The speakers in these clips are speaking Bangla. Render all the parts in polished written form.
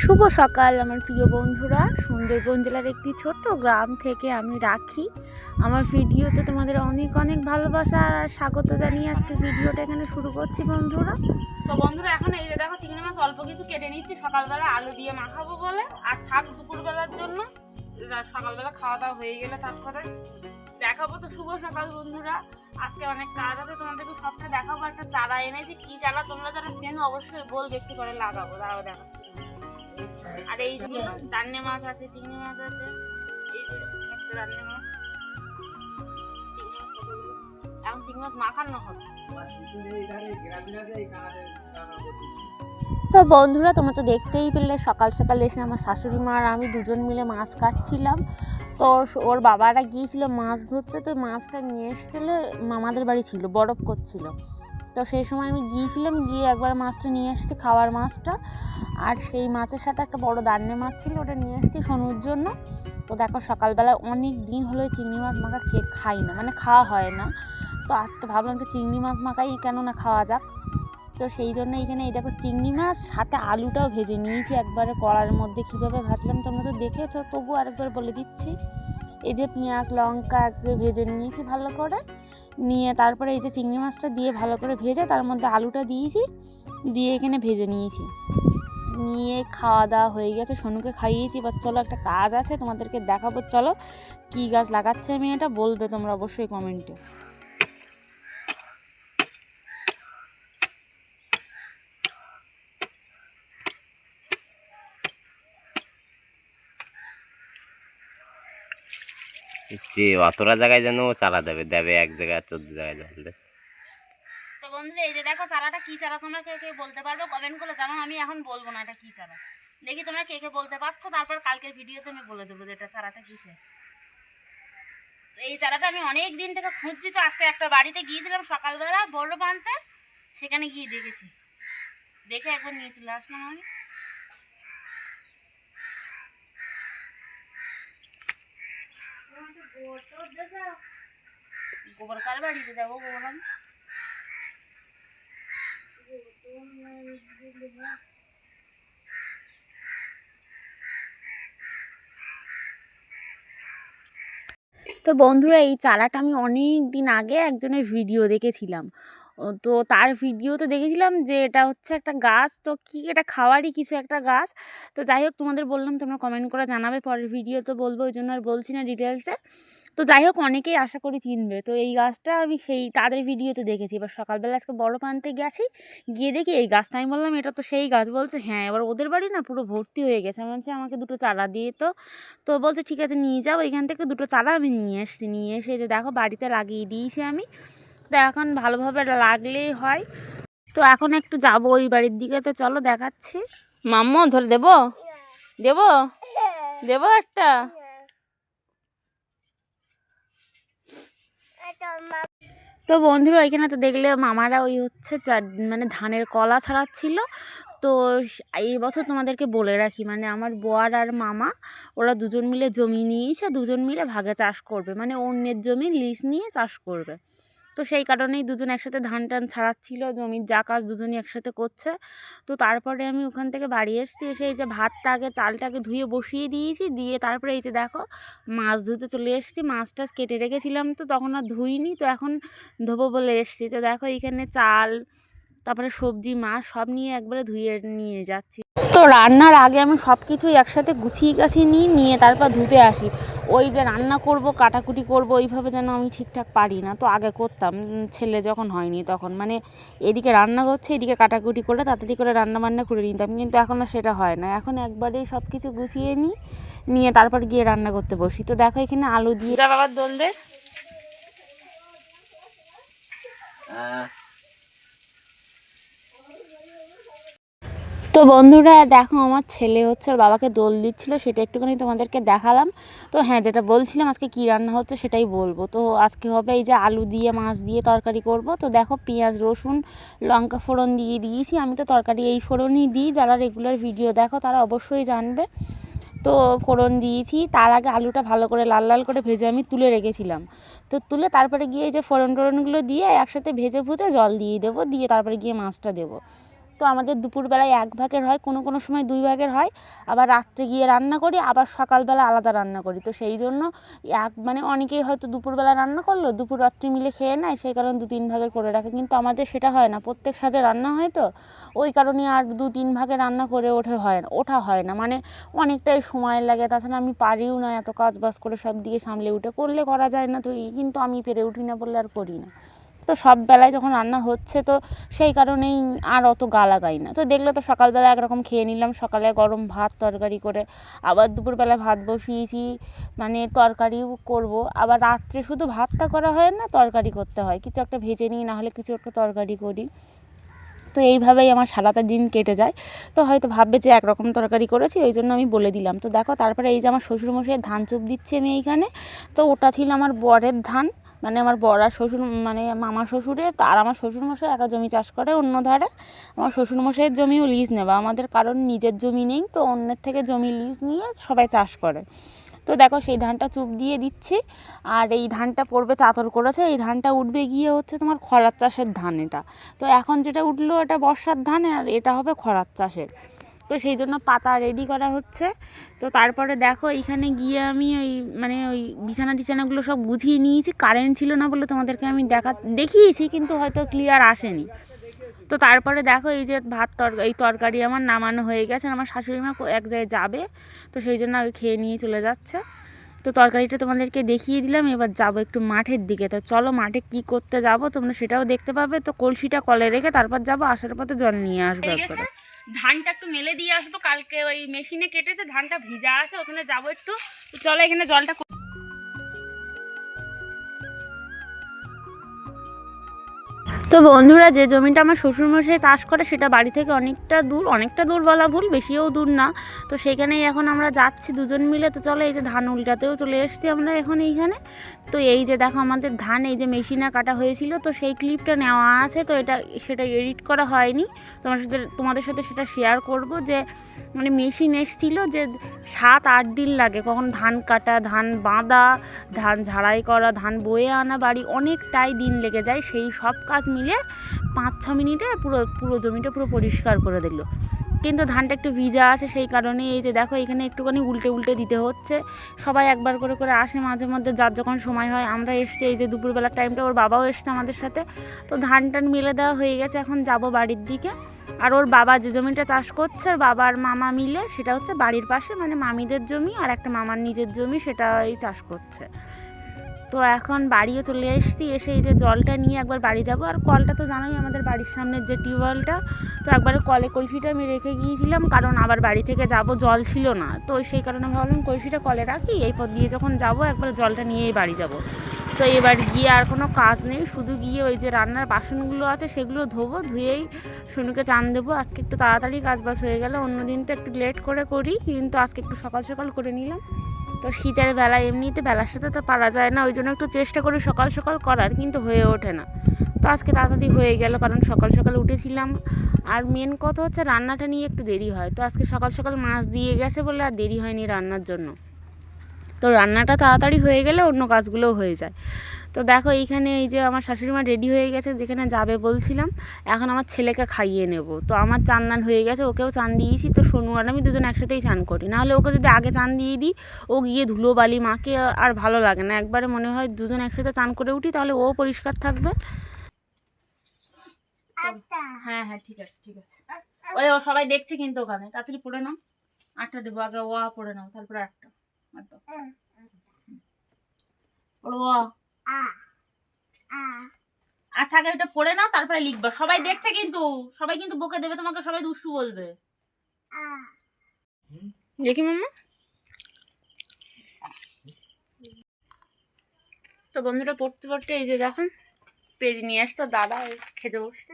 শুভ সকাল আমার প্রিয় বন্ধুরা। সুন্দরবন জেলার একটি ছোট্ট গ্রাম থেকে আমি রাখি। আমার ভিডিওতে তোমাদের অনেক অনেক ভালোবাসা আর স্বাগত জানিয়ে আজকে ভিডিওটা এখানে শুরু করছি বন্ধুরা। তো বন্ধুরা এখন এই যে দেখো চিংড়ি মাছ অল্প কিছু কেটে নিচ্ছি সকালবেলা আলু দিয়ে মাখাবো বলে, আর থাক দুপুরবেলার জন্য। সকালবেলা খাওয়া দাওয়া হয়ে গেলে তারপরে দেখাবো। তো শুভ সকাল বন্ধুরা, আজকে অনেক কাজ আছে, তোমাদেরকে সবটা দেখাবো। একটা চারা এনেছি, কি চারা তোমরা যারা চেনো অবশ্যই বলবে, একটু করে লাগাবো, দাঁড়াও দেখাচ্ছি। আর এই যে দান্নে মাছ আছে, চিংড়ি মাছ আছে, এই যে একটা দান্নে মাছ, চিংড়ি মাছ কতগুলো, এখন চিংড়ি মাছ মাখানো হবে। তো বন্ধুরা তোমরা তো দেখতেই পেলে সকাল সকাল এসে আমার শাশুড়ি মা আর আমি দুজন মিলে মাছ কাটছিলাম। তো ওর বাবারা গিয়েছিল মাছ ধরতে, তো মাছটা নিয়ে এসেছিলো, মামাদের বাড়ি ছিল, বরফ করছিল। তো সেই সময় আমি গিয়েছিলাম, গিয়ে একবার মাছটা নিয়ে এসেছি, খাওয়ার মাছটা। আর সেই মাছের সাথে একটা বড় দান্নে মাছ ছিল, ওটা নিয়ে এসেছি সোনুর জন্য। তো দেখো সকালবেলা অনেক দিন হলো চিংড়ি মাছ মাখা খাই না, মানে খাওয়া হয় না। তো আজকে ভাবলাম তো চিংড়ি মাছ মাখাই কেন না খাওয়া যাক। তো সেই জন্য এখানে এই দেখো চিংড়ি মাছ সাথে আলুটাও ভেজে নিয়েছি একবারে কড়ার মধ্যে। কীভাবে ভাজলাম তোমরা তো দেখেছো, তবু আরেকবার বলে দিচ্ছি। এই যে পেঁয়াজ লঙ্কা একবারে ভেজে নিয়েছি ভালো করে, নিয়ে তারপরে এই যে চিংড়ি মাছটা দিয়ে ভালো করে ভেজে তার মধ্যে আলুটা দিয়েছি, দিয়ে এখানে ভেজে নিয়েছি। নিয়ে খাওয়া দাওয়া হয়ে গেছে, সোনুকে খাইয়েছি। এবার চলো একটা কাজ আছে তোমাদেরকে দেখাবো, চলো কী গাছ লাগাচ্ছে আমি, এটা বলবে তোমরা অবশ্যই কমেন্টে। যে অতটা জায়গায় যেন চারা দেবে দেবে এক জায়গায় 14 জায়গায় ঢালবে। তো বন্ধুরা এই যে দেখো চারাটা কি চারা, তোমরা কে কে বলতে পারবে কমেন্ট করে জানো। আমি এখন বলবো না এটা কি চারা, দেখি তোমরা কে কে বলতে পারছো, তারপর কালকের ভিডিওতে আমি বলে দেবো যে এটা চারাটা কিসে। তো এই চারাটা আমি অনেক দিন থেকে খুঁজছি। তো আজকে একটা বাড়িতে গিয়েছিলাম সকালবেলা বরফ আনতে, সেখানে গিয়ে দেখেছি, দেখে একবার নিয়ে চলে আসলাম আমি। গোবর কার বাড়িতে যাবো, গোবর আমি তো বন্ধুরা এই চারাটা আমি অনেক দিন আগে একজনের ভিডিও দেখেছিলাম। তো তার ভিডিওতে দেখেছিলাম যে এটা হচ্ছে একটা গাছ, তো কি এটা খাওয়ারই কিছু একটা গাছ। তো যাই হোক তোমাদের বললাম তোমরা কমেন্ট করে জানাবে, পরের ভিডিওতে বলবো, ওই জন্য আর বলছি না ডিটেলসে। তো যাই হোক অনেকেই আশা করি চিনবে। তো এই গাছটা আমি সেই তাদের ভিডিওতে দেখেছি। এবার সকালবেলা আজকে বরফ আনতে গেছি, গিয়ে দেখি এই গাছটা। আমি বললাম এটা তো সেই গাছ, বলছে হ্যাঁ। এবার ওদের বাড়ি না পুরো ভর্তি হয়ে গেছে। আমি বলছি আমাকে দুটো চারা দিয়ে তো। তো বলছে ঠিক আছে নিয়ে যাও, এখান থেকে দুটো চারা আমি নিয়ে এসেছি। নিয়ে এসে যে দেখো বাড়িতে লাগিয়ে দিয়েছি আমি। তো এখন ভালোভাবে লাগলেই হয়। তো এখন একটু যাবো ওই বাড়ির দিকে, তো চলো দেখাচ্ছি। মাম্মু ধরে দেবো, দেবো দেবো একটা। তো বন্ধুরা এখানে তো দেখলে মামারা ওই হচ্ছে মানে ধানের কলা ছাড়াচ্ছিল। তো এই বছর তোমাদেরকে বলে রাখি, মানে আমার বর আর মামা ওরা দুজন মিলে জমি নিয়েছে, দুজন মিলে ভাগে চাষ করবে, মানে অন্যের জমি লিজ নিয়ে চাষ করবে। তো সেই কারণেই দুজন একসাথে ধান টান ছাড়াচ্ছিল, জমির যা কাজ দুজনই একসাথে করছে। তো তারপরে আমি ওখান থেকে বাড়ি এসেছি, এসে এই যে ভাতটা আগে চালটাকে ধুয়ে বসিয়ে দিয়েছি, দিয়ে তারপরে এই যে দেখো মাছ ধুতে চলে এসেছি। মাছ টাছ কেটে রেখেছিলাম, তো তখন আর ধুইনি, তো এখন ধোবো বলে এসেছি। তো দেখো এইখানে চাল, তারপরে সবজি মাছ সব নিয়ে একবারে ধুয়ে নিয়ে যাচ্ছি। তো রান্নার আগে আমি সব কিছুই একসাথে গুছিয়ে গাছিয়ে নিয়ে তারপর ধুতে আসি। ওই যে রান্না করব কাটাকুটি করব ওইভাবে যেন আমি ঠিকঠাক পারি না। তো আগে করতাম, ছেলে যখন হয়নি তখন, মানে এদিকে রান্না করছে এদিকে কাটাকুটি করে তাড়াতাড়ি করে রান্না বান্না করে নিতাম, কিন্তু এখন আর সেটা হয় না। এখন একবারেই সব কিছু গুছিয়ে নিয়ে তারপর গিয়ে রান্না করতে বসি। তো দেখো এখানে আলু দিয়ে বাবার দোল দে। তো বন্ধুরা দেখো আমার ছেলে হচ্ছে ওর বাবাকে দোল দিচ্ছিলো, সেটা একটুখানি তোমাদেরকে দেখালাম। তো হ্যাঁ যেটা বলছিলাম আজকে কী রান্না হচ্ছে সেটাই বলবো। তো আজকে হবে এই যে আলু দিয়ে মাছ দিয়ে তরকারি করব। তো দেখো পেঁয়াজ রসুন লঙ্কা ফোড়ন দিয়ে দিয়েছি। আমি তো তরকারি এই ফোড়নই দিই, যারা রেগুলার ভিডিও দেখো তারা অবশ্যই জানবে। তো ফোড়ন দিয়েছি, তার আগে আলুটা ভালো করে লাল লাল করে ভেজে আমি তুলে রেখেছিলাম। তো তুলে তারপরে গিয়ে এই যে ফোড়নগুলো দিয়ে একসাথে ভেজে জল দিয়ে দেবো, দিয়ে তারপরে গিয়ে মাছটা দেবো। তো আমাদের দুপুরবেলায় 1 ভাগের হয়, কোনো কোনো সময় 2 ভাগের হয়, আবার রাত্রে গিয়ে রান্না করি, আবার সকালবেলা আলাদা রান্না করি। তো সেই জন্য মানে অনেকেই হয়তো দুপুরবেলা রান্না করলো, দুপুর রাত্রি মিলে খেয়ে নেয়, সেই কারণে 2-3 ভাগের করে রাখে। কিন্তু আমাদের সেটা হয় না, প্রত্যেক সাঁঝে রান্না হয়, তো ওই কারণে আর 2-3 ভাগে রান্না করে ওঠা হয় না, মানে অনেকটাই সময় লাগে। তাছাড়া আমি পারিও না এত কাজ বাজ করে সব দিকে সামলে উঠে, করলে করা যায় না, তো কিন্তু আমি পেরে উঠি না বললে আর করি না। তো সব বেলায় যখন রান্না হচ্ছে, তো সেই কারণেই আর অত গা লাগাই না। তো দেখলে তো সকালবেলা একরকম খেয়ে নিলাম, সকালে গরম ভাত তরকারি করে, আবার দুপুরবেলা ভাত বসিয়েছি, মানে তরকারিও করব, আবার রাত্রে শুধু ভাতটা করা হয় না, তরকারি করতে হয়, কিছু একটা ভেজে নিই, নাহলে কিছু একটা তরকারি করি। তো এইভাবেই আমার সারাটা দিন কেটে যায়। তো হয়তো ভাববে যে একরকম তরকারি করেছি, ওই জন্য আমি বলে দিলাম। তো দেখো, তারপরে এই যে আমার শ্বশুরমশাইয়ের ধান চুপ দিচ্ছি আমি এইখানে। তো ওটা ছিল আমার বরের ধান, মানে আমার বর আর শ্বশুর, মানে মামা শ্বশুরের। আর আমার শ্বশুরমশাই একা জমি চাষ করে অন্য ধারে। আমার শ্বশুরমশাইয়ের জমিও লিজ নেওয়া, আমাদের কারণ নিজের জমি নেই, তো অন্যের থেকে জমি লিজ নিয়ে সবাই চাষ করে। তো দেখো, সেই ধানটা চুপ দিয়ে দিচ্ছি। আর এই ধানটা পড়বে, চাতর করেছে, এই ধানটা উঠবে গিয়ে হচ্ছে তোমার খরার চাষের ধান এটা। তো এখন যেটা উঠলো এটা বর্ষার ধান, আর এটা হবে খরার চাষের। তো সেই জন্য পাতা রেডি করা হচ্ছে। তো তারপরে দেখো, এইখানে গিয়ে আমি মানে ওই বিছানাগুলো সব গুছিয়ে নিয়েছি। কারেন্ট ছিল না বলে তোমাদেরকে আমি দেখিয়েছি, কিন্তু হয়তো ক্লিয়ার আসেনি। তো তারপরে দেখো, এই যে এই তরকারি আমার নামানো হয়ে গেছে, আমার শাশুড়ি মা এক জায়গায় যাবে, তো সেই জন্য আগে খেয়ে নিয়ে চলে যাচ্ছে। তো তরকারিটা তোমাদেরকে দেখিয়ে দিলাম, এবার যাব একটু মাঠের দিকে। তো চলো, মাঠে কি করতে যাব তোমরা সেটাও দেখতে পাবে। তো কলসিটা কলে রেখে তারপর যাব, আসার পথে জল নিয়ে আসবো একবারে। ধানটা একটু মেলে দিয়ে আসবো, কালকে ওই মেশিনে কেটেছে, ধানটা ভিজা আছে, ওখানে যাবো একটু। তো চলো, এখানে জলটা তো বন্ধুরা, যে জমিটা আমার শ্বশুরমশাই চাষ করে সেটা বাড়ি থেকে অনেকটা দূর বলা ভুল, বেশিও দূর না। তো সেখানেই এখন আমরা যাচ্ছি দুজন মিলে। তো চলো, এই যে ধান উল্টাতেও চলে এসেছি আমরা এখন এইখানে। তো এই যে দেখো, আমাদের ধান এই যে মেশিনে কাটা হয়েছিল, তো সেই ক্লিপটা নেওয়া আছে। তো সেটা এডিট করা হয়নি, তোমাদের সাথে সেটা শেয়ার করব। যে মানে মেশিন এসেছিল, যে 7-8 দিন লাগে, কখন ধান কাটা, ধান বাঁধা, ধান ঝাড়াই করা, ধান বয়ে আনা বাড়ি, অনেকটাই দিন লেগে যায়। সেই সব কাজ মিলে 5-6 মিনিটে পুরো জমিটা পুরো পরিষ্কার করে দিল। কিন্তু ধানটা একটু ভিজা আছে, সেই কারণে এই যে দেখো, এখানে একটুখানি উল্টে দিতে হচ্ছে। সবাই একবার করে আসে মাঝে মধ্যে, যার যখন সময় হয়। আমরা এসছি এই যে দুপুরবেলার টাইমটা, ওর বাবাও এসছে আমাদের সাথে। তো ধান মেলে দেওয়া হয়ে গেছে, এখন যাব বাড়ির দিকে। আর ওর বাবা যে জমিটা চাষ করছে, ওর বাবা আর মামা মিলে, সেটা হচ্ছে বাড়ির পাশে, মানে মামিদের জমি, আর একটা মামার নিজের জমি, সেটাই চাষ করছে। তো এখন বাড়িও চলে এসেছি, এসে এই যে জলটা নিয়ে একবার বাড়ি যাব। আর কলটা তো জানোই, আমাদের বাড়ির সামনের যে টিউবওয়েলটা, তো একবারে কলসিটা আমি রেখে গিয়েছিলাম, কারণ আবার বাড়ি থেকে যাব, জল ছিল না। তো সেই কারণে ভাবলাম কলসিটা কলে রাখি, এই পথ দিয়ে যখন যাব একবার জলটা নিয়েই বাড়ি যাব। তো এবার গিয়ে আর কোনো কাজ নেই, শুধু গিয়ে ওই যে রান্নার বাসনগুলো আছে সেগুলো ধোবো, ধুয়েই শুনুকে চান দেবো। আজকে একটু তাড়াতাড়ি কাজ বাজ হয়ে গেল, অন্যদিন তো একটু লেট করে করি, কিন্তু আজকে একটু সকাল সকাল করে নিলাম। তো শীতের বেলা এমনিতে বেলার সাথে তো পারা যায় না, ওই জন্য একটু চেষ্টা করি সকাল সকাল করার, কিন্তু হয়ে ওঠে না। তো আজকে তাড়াতাড়ি হয়ে গেল, কারণ সকাল সকাল উঠেছিলাম। আর মেন কথা হচ্ছে রান্নাটা নিয়ে একটু দেরি হয়। তো আজকে সকাল সকাল মাছ দিয়ে গেছে বলে আর দেরি হয়নি রান্নার জন্য। তো রান্নাটা তাড়াতাড়ি হয়ে গেলে অন্য কাজগুলোও হয়ে যায়। তো দেখো, এইখানে এই যে আমার শাশুড়ি মা রেডি হয়ে গেছে, যেখানে যাবে বলছিলাম। এখন আমার ছেলেকে খাইয়ে নেব। তো আমার চান দান হয়ে গেছে, ওকেও চান দিয়েছি। তো সোনু আর আমি দুজন একসাথেই চান করি, নাহলে ওকে যদি আগে চান দিয়ে দিই, ও গিয়ে ধুলো বালি মাকে, আর ভালো লাগে না। একবারে মনে হয় দুজন একসাথে চান করে উঠি, তাহলে ও পরিষ্কার থাকবে। হ্যাঁ হ্যাঁ, ঠিক আছে ঠিক আছে। ওই ও সবাই দেখছে কিন্তু, ওখানে তাড়াতাড়ি পড়ে নাও। 8টা দেবো, আগে ও পড়ে নাও, তারপরে 8টা। পড়বো। আচ্ছা, আগে ওটা পড়ে নাও, তারপরে লিখবা। সবাই দেখছে কিন্তু, সবাই কিন্তু বকে দেবে তোমাকে, সবাই দুষ্টু বলবে। দেখি মাম্মা। তো বন্ধুরা, পড়তে পড়তে এই যে দেখুন, পেজ নিয়ে আসতো দাদা, খেতে বসছে।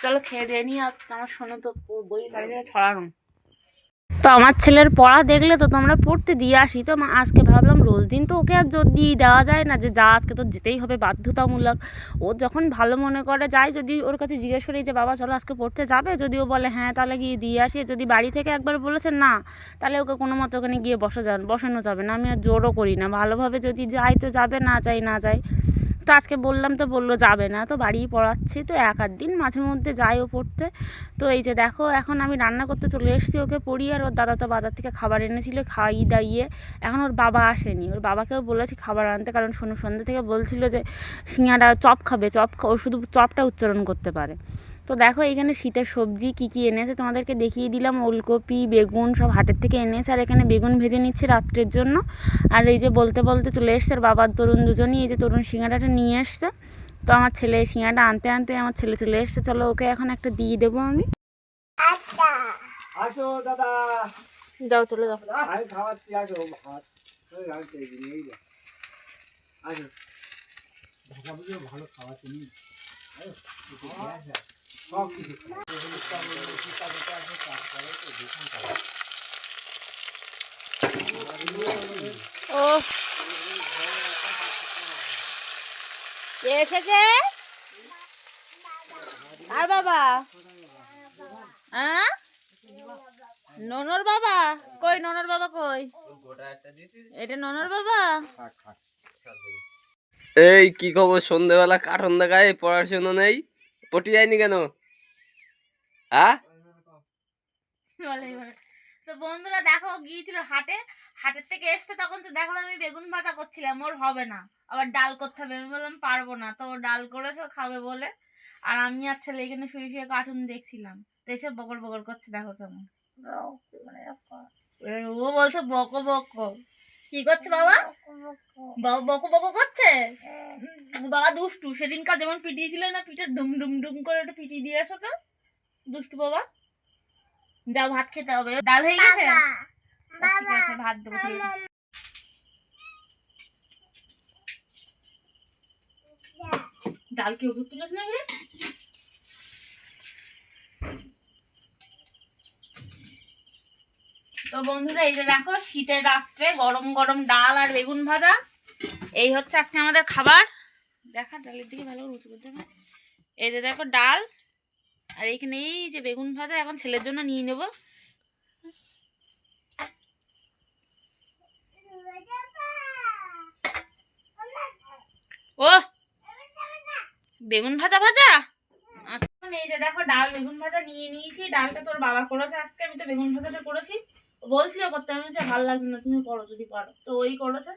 চলো খেয়ে দিয়ে নি, আর আমার শোনো তো বই চারিদিকে ছড়ানো। তো আমার ছেলের পড়া দেখলে তো তোমরা পড়তে দিয়ে আসি। তো আজকে ভাবলাম রোজ দিন তো ওকে আর জোর দিয়ে দেওয়া যায় না যে যা আজকে তো যেতেই হবে বাধ্যতামূলক। ও যখন ভালো মনে করে যায়, যদি ওর কাছে জিজ্ঞেস করি যে বাবা চলো আজকে পড়তে যাবে, যদি ও বলে হ্যাঁ তাহলে গিয়ে দিয়ে আসি। যদি বাড়ি থেকে একবার বলেছে না, তাহলে ওকে কোনো মতো ওখানে গিয়ে বসানো যাবে না। আমি আর জোরও করি না, ভালোভাবে যদি যাই তো যাবে, না যাই না যাই। তো আজকে বললাম তো বললো যাবে না, তো বাড়িই পড়াচ্ছি। তো এক আধ দিন মাঝে মধ্যে যাইও পড়তে। তো এই যে দেখো এখন আমি রান্না করতে চলে এসেছি ওকে পড়িয়ে, আর ওর দাদা তো বাজার থেকে খাবার এনেছিল, খাইয়ে দাইয়ে এখন ওর বাবা আসেনি। ওর বাবাকেও বলেছি খাবার আনতে, কারণ সন্ধ্যে থেকে বলছিল যে সিঙ্গাড়া চপ খাবে, ও শুধু চপটা উচ্চারণ করতে পারে। তো দেখো এখানে শীতের সবজি কী কী এনেছে তোমাদেরকে দেখিয়ে দিলাম। ওলকপি, বেগুন সব হাটের থেকে এনেছে, আর এখানে বেগুন ভেজে নিচ্ছি রাত্রের জন্য। আর এই যে বলতে বলতে চলে এসছে আর বাবার তরুণ দুজনই, এই যে তরুণ সিঙ্গাড়াটা নিয়ে এসছে। তো আমার ছেলে সিঙ্গাড়াটা আনতে আনতে আমার ছেলে চলে এসছে। চলো ওকে এখন একটা দিয়ে দেবো আমি। আসো দাদা, যাও চলে যাও। আমি খাওয়াচ্ছি, আসো ভাত আসো ঢাকা বুঝে ভালো খাওয়াচ্ছি নি সব কিছু ও এসেছে আর বাবা, হ্যাঁ ননর বাবা কই? ননর বাবা কই? এটা ননর বাবা। এই কি খবর? সন্ধ্যেবেলা কার্টুন দেখায়, পড়াশোনা নেই, পটি যায়নি কেন? হ্যাঁ, তো বন্ধুরা দেখো গিয়েছিল হাটে, হাটের থেকে এসছে তখন তো দেখলাম আমি বেগুন ভাজা করছিলাম, ওর হবে না, আবার ডাল করতে হবে। আমি বললাম পারবো না, তো ও ডাল করেছে ও খাবে বলে। আর আমি আর ছেলে এখানে শুয়ে শুয়ে কার্টুন দেখছিলাম। তো এসে বকর বকর করছে, দেখো কেমন। ও বলছে বকো বকো। কি করছে বাবা? বকো বকো করছে। বাবা দুষ্টু, সেদিনকার যেমন পিটিয়েছিল না, পিঠে ডুম ডুম ডুম করে ওটা পিটিয়ে দিয়ে আসো তো। দুষ্টু বাবা, যাও ভাত খেতে হবে। ডাল হয়ে গেছে, ঠিক আছে ভাত দেবো। ডাল কি উপর তুলেছ না? তো বন্ধুরা এই যে দেখো শীতের রাত্রে গরম গরম ডাল আর বেগুন ভাজা, এই হচ্ছে আজকে আমাদের খাবার। দেখা ডালের দিকে ভালো করে উঁচু করতে হবে। এই যে দেখো ডাল, আর এইখানে এই যে বেগুন ভাজা, এখন ছেলের জন্য নিয়ে নেব। ও বেগুন ভাজা ভাজা। এখন এই যে দেখো ডাল বেগুন ভাজা নিয়ে নিয়েছি। ডালটা তোর বাবা করেছে আজকে, আমি তো বেগুন ভাজাটা করেছি। বলছিল করতে, আমি বলছি ভালো লাগছে না, তুমি করো যদি পারো। তো ওই করেছে।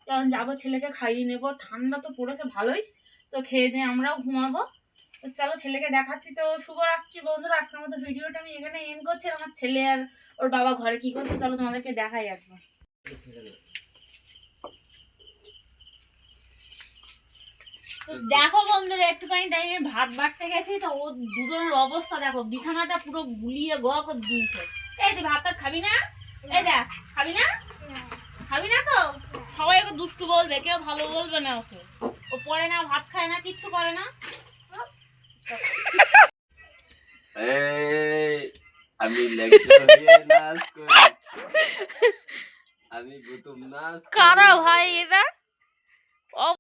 কারণ যাবো ছেলেকে খাইয়ে নেবো, ঠান্ডা তো পড়েছে ভালোই। তো খেয়ে দিয়ে আমরাও ঘুমাবো। তো চলো ছেলেকে দেখাচ্ছি। তো শুভরাত্রি বন্ধুরা, আজকের মতো ভিডিওটা আমি এখানে এন্ড করছি। আর আমার ছেলে আর ওর বাবা ঘরে কি করছে চলো তোমাদেরকে দেখাই একবার। তো দেখো বন্ধুরা একটুখানি টাইমে ভাত বাড়তে গেছি, তো ও দুজনের অবস্থা দেখো, বিছানাটা পুরো গুলিয়ে গোয়া করে দিয়েছে। এই তুই ভাত খাবি না? এই দেখ খাবি না, খাবি না তো সবাই ওকে দুষ্টু বলবে, কেউ ভালো বলবে না ওকে। ও পড়ে না, ভাত খায় না, কিচ্ছু করে না। আমি লেকচার হয়ে নাচ করি, আমি প্রথম নাচ কারা ভাই এটা?